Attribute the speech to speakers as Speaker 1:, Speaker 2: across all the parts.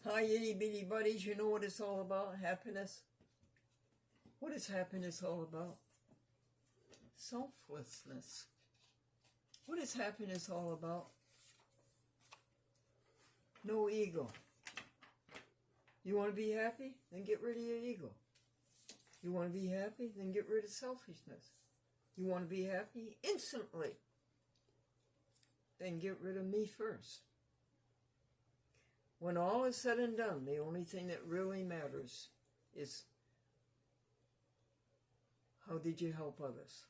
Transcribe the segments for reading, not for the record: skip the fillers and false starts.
Speaker 1: Hi, itty bitty buddies. You know what it's all about? Happiness. What is happiness all about? Selflessness. What is happiness all about? No ego. You want to be happy? Then get rid of your ego. You want to be happy? Then get rid of selfishness. You want to be happy? Instantly. Then get rid of me first. When all is said and done, the only thing that really matters is how did you help others?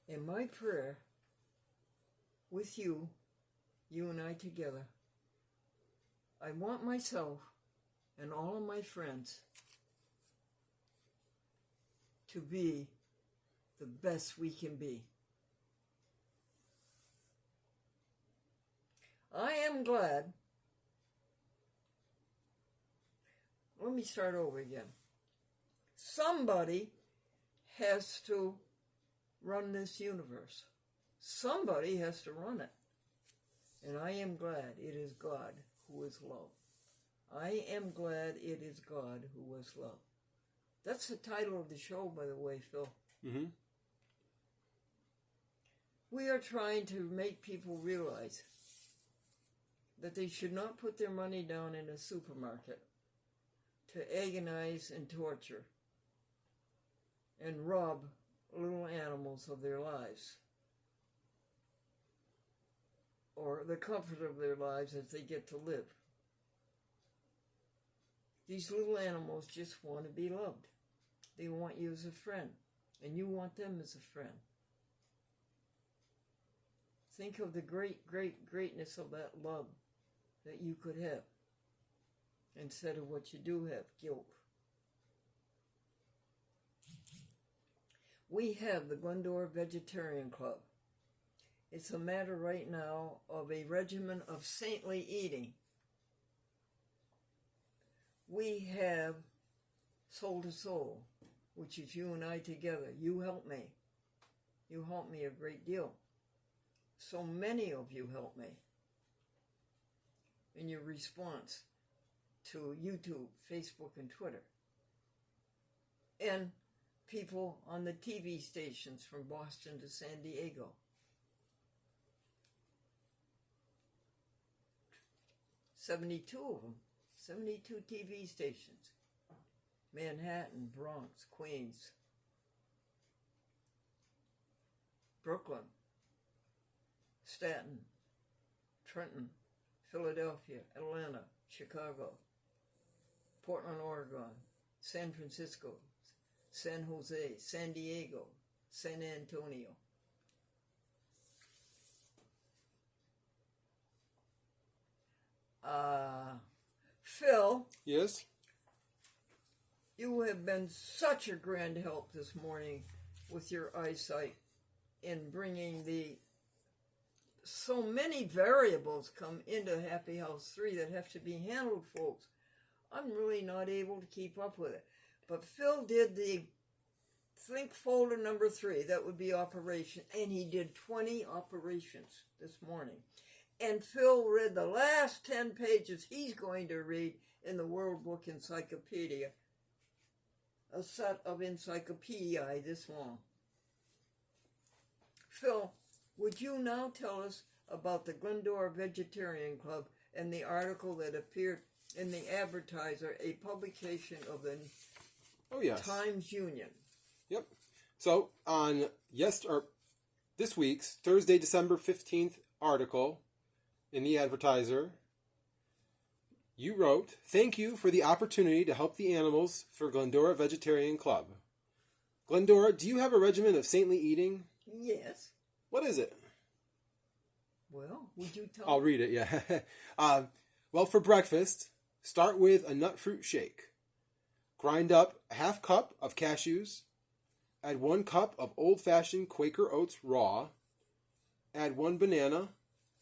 Speaker 1: And my prayer with you and I together, I want myself and all of my friends to be the best we can be. I am glad. Let me start over again. Somebody has to run this universe. Somebody has to run it. And I am glad it is God who is love. I am glad it is God who is love. That's the title of the show, by the way, Phil.
Speaker 2: Mm-hmm.
Speaker 1: We are trying to make people realize that they should not put their money down in a supermarket to agonize and torture and rob little animals of their lives or the comfort of their lives as they get to live. These little animals just want to be loved. They want you as a friend, and you want them as a friend. Think of the greatness of that love that you could have instead of what you do have, guilt. We have the Glendora Vegetarian Club. It's a matter right now of a regimen of saintly eating. We have Soul to Soul, which is you and I together. You help me. You help me a great deal. So many of you help me in your response to YouTube, Facebook, and Twitter. And people on the TV stations from Boston to San Diego. '72 of them. 72 TV stations. Manhattan, Bronx, Queens, Brooklyn, Staten, Trenton, Philadelphia, Atlanta, Chicago, Portland, Oregon, San Francisco, San Jose, San Diego, San Antonio. Phil.
Speaker 2: Yes?
Speaker 1: You have been such a grand help this morning with your eyesight in bringing so many variables come into Happy House 3 that have to be handled, folks. I'm really not able to keep up with it. But Phil did the Think folder number 3, that would be operation, and he did 20 operations this morning. And Phil read the last 10 pages he's going to read in the World Book Encyclopedia. A set of encyclopediae this long. Phil, would you now tell us about the Glendora Vegetarian Club and the article that appeared in the Advertiser, a publication of the Times Union?
Speaker 2: Yep. So on this week's Thursday, December 15th article in the Advertiser, you wrote, "Thank you for the opportunity to help the animals for Glendora Vegetarian Club." Glendora, do you have a regimen of saintly eating?
Speaker 1: Yes.
Speaker 2: What is it?
Speaker 1: Well, would you tell
Speaker 2: I'll read it, yeah. Well, for breakfast, start with a nut fruit shake. Grind up a half cup of cashews. Add 1 cup of old-fashioned Quaker Oats raw. Add 1 banana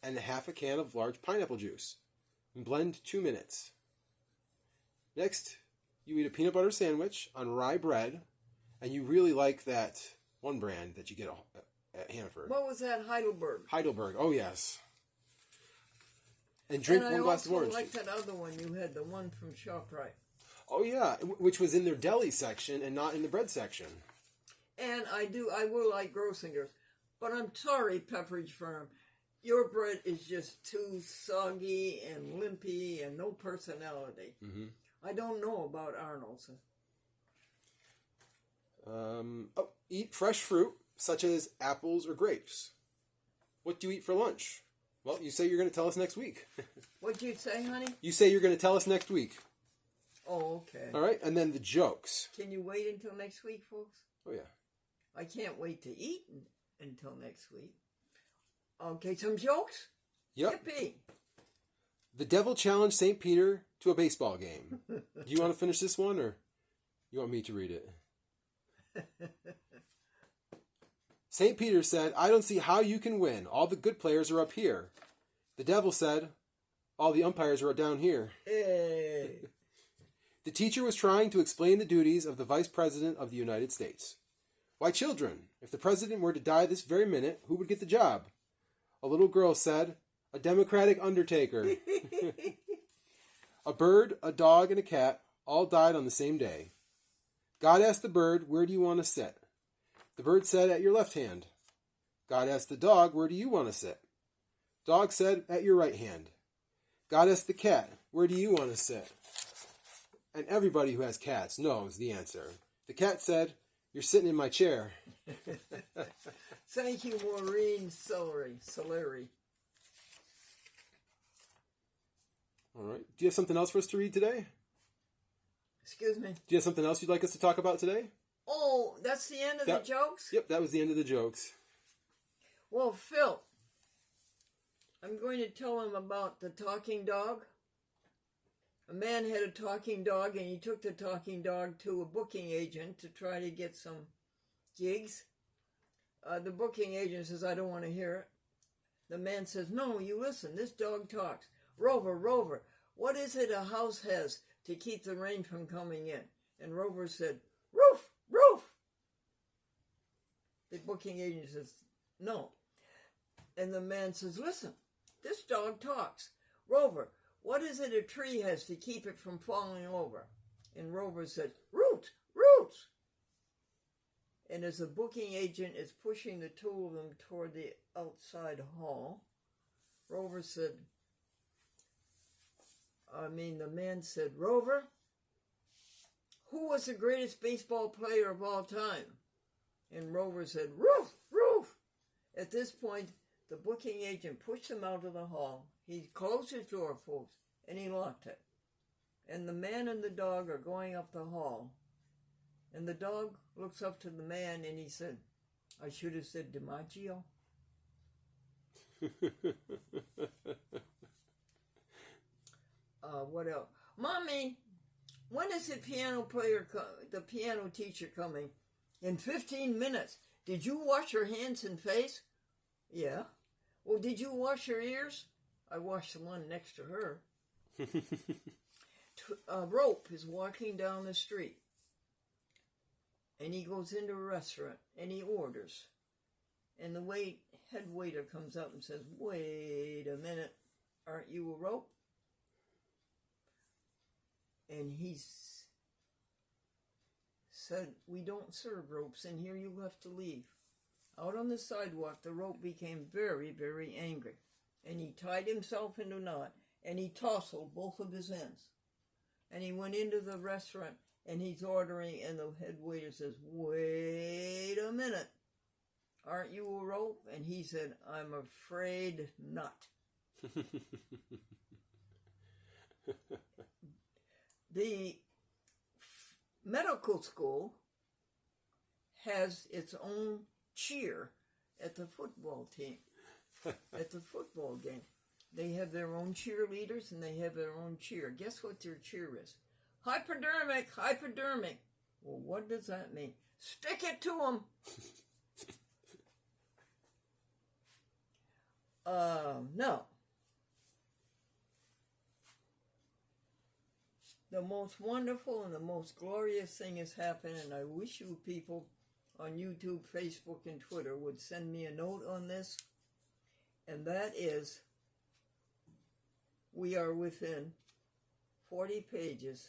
Speaker 2: and half a can of large pineapple juice. And blend 2 minutes. Next, you eat a peanut butter sandwich on rye bread, and you really like that one brand that you get at Hannaford.
Speaker 1: What was that, Heidelberg?
Speaker 2: Heidelberg, oh yes. And drink
Speaker 1: and
Speaker 2: one glass of
Speaker 1: I
Speaker 2: orange
Speaker 1: also like
Speaker 2: juice.
Speaker 1: that other one you had, the one from ShopRite.
Speaker 2: Oh yeah, which was in their deli section and not in the bread section.
Speaker 1: And I will like Grossinger's. But I'm sorry, Pepperidge Farm. Your bread is just too soggy and limpy and no personality.
Speaker 2: Mm-hmm.
Speaker 1: I don't know about Arnold's.
Speaker 2: Eat fresh fruit, such as apples or grapes. What do you eat for lunch? Well, you say you're going to tell us next week.
Speaker 1: What'd you say, honey?
Speaker 2: You say you're going to tell us next week.
Speaker 1: Oh, okay.
Speaker 2: All right, and then the jokes.
Speaker 1: Can you wait until next week, folks?
Speaker 2: Oh, yeah.
Speaker 1: I can't wait to eat until next week. Okay, some jokes?
Speaker 2: Yep.
Speaker 1: Yippee!
Speaker 2: The devil challenged St. Peter to a baseball game. Do you want to finish this one, or you want me to read it? St. Peter said, I don't see how you can win. All the good players are up here. The devil said, all the umpires are down here.
Speaker 1: Hey.
Speaker 2: The teacher was trying to explain the duties of the Vice President of the United States. Why, children, if the President were to die this very minute, who would get the job? A little girl said, a Democratic undertaker. A bird, a dog, and a cat all died on the same day. God asked the bird, where do you want to sit? The bird said, at your left hand. God asked the dog, where do you want to sit? Dog said, at your right hand. God asked the cat, where do you want to sit? And everybody who has cats knows the answer. The cat said, you're sitting in my chair.
Speaker 1: Thank you, Maureen Solari.
Speaker 2: All right. Do you have something else for us to read today?
Speaker 1: Excuse me.
Speaker 2: Do you have something else you'd like us to talk about today?
Speaker 1: Oh, that's the end of the jokes?
Speaker 2: Yep, that was the end of the jokes.
Speaker 1: Well, Phil, I'm going to tell him about the talking dog. A man had a talking dog, and he took the talking dog to a booking agent to try to get some gigs. The booking agent says, I don't want to hear it. The man says, no, you listen, this dog talks. Rover, Rover, what is it a house has to keep the rain from coming in? And Rover said, roof, roof. The booking agent says, no. And the man says, listen, this dog talks. Rover, what is it a tree has to keep it from falling over? And Rover said, roots, roots. And as the booking agent is pushing the two of them toward the outside hall, the man said, Rover, who was the greatest baseball player of all time? And Rover said, roof, roof. At this point, the booking agent pushed him out of the hall. He closed his door, folks, and he locked it. And the man and the dog are going up the hall. And the dog looks up to the man and he said, I should have said DiMaggio. What else? Mommy, when is the piano teacher coming? In 15 minutes. Did you wash your hands and face? Yeah. Well, did you wash your ears? I washed the one next to her. Rope is walking down the street. And he goes into a restaurant and he orders. And the head waiter comes up and says, wait a minute, aren't you a Rope? And he said, we don't serve Ropes in here, you'll have to leave. Out on the sidewalk, the Rope became very, very angry. And he tied himself into a knot and he tousled both of his ends. And he went into the restaurant and he's ordering, and the head waiter says, wait a minute, aren't you a Rope? And he said, I'm afraid not. The medical school has its own cheer at the football team, at the football game. They have their own cheerleaders and they have their own cheer. Guess what their cheer is? Hypodermic, hypodermic. Well, what does that mean? Stick it to them. No. The most wonderful and the most glorious thing has happened, and I wish you people on YouTube, Facebook, and Twitter would send me a note on this, and that is we are within 40 pages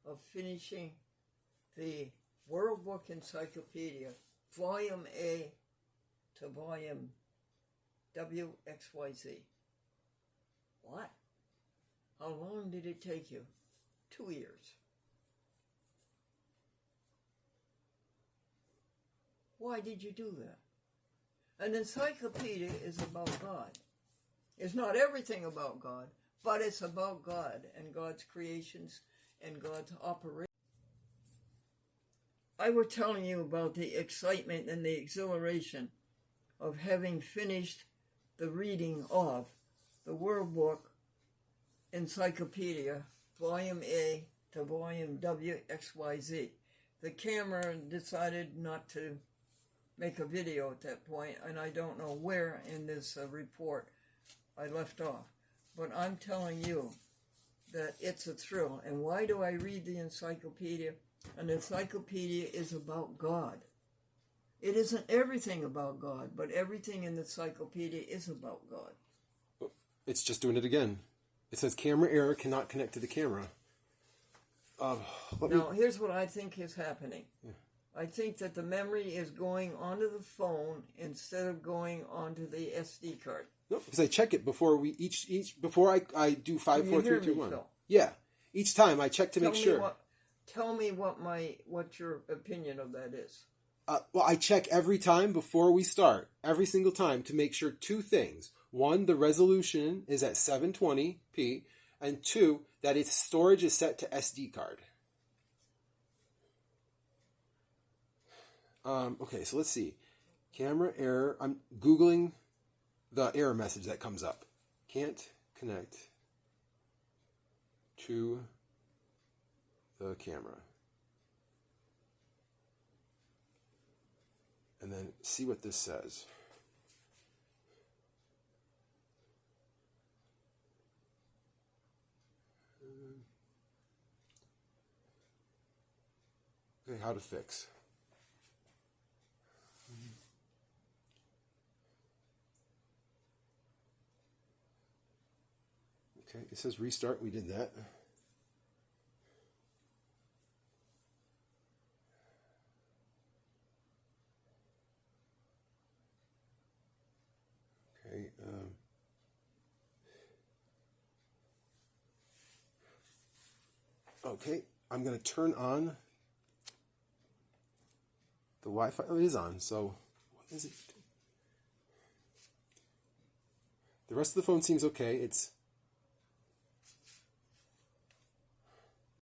Speaker 1: of finishing the World Book Encyclopedia, Volume A to Volume WXYZ. What? How long did it take you? 2 years. Why did you do that? An encyclopedia is about God. It's not everything about God, but it's about God and God's creations and God's operation. I was telling you about the excitement and the exhilaration of having finished the reading of the World Book Encyclopedia, Volume A to Volume WXYZ. The camera decided not to make a video at that point, and I don't know where in this report I left off. But I'm telling you that it's a thrill. And why do I read the encyclopedia? An encyclopedia is about God. It isn't everything about God, but everything in the encyclopedia is about God.
Speaker 2: It's just doing it again. It says camera error, cannot connect to the camera.
Speaker 1: Now, here's what I think is happening. Yeah. I think that the memory is going onto the phone instead of going onto the SD card.
Speaker 2: No, because I check it before before I do 5, 4, 3, 2, 1.
Speaker 1: Phil?
Speaker 2: Yeah, each time I check to make sure.
Speaker 1: Tell me what your opinion of that is.
Speaker 2: Well, I check every time before we start, every single time, to make sure 2 things. 1, the resolution is at 720p, and 2, that its storage is set to SD card. Okay, so let's see. Camera error. I'm Googling the error message that comes up. Can't connect to the camera. And then see what this says. Okay, how to fix. Okay, it says restart. We did that. Okay. Okay, I'm going to turn on the Wi-Fi. Oh, it is on. So, what is it? The rest of the phone seems okay. It's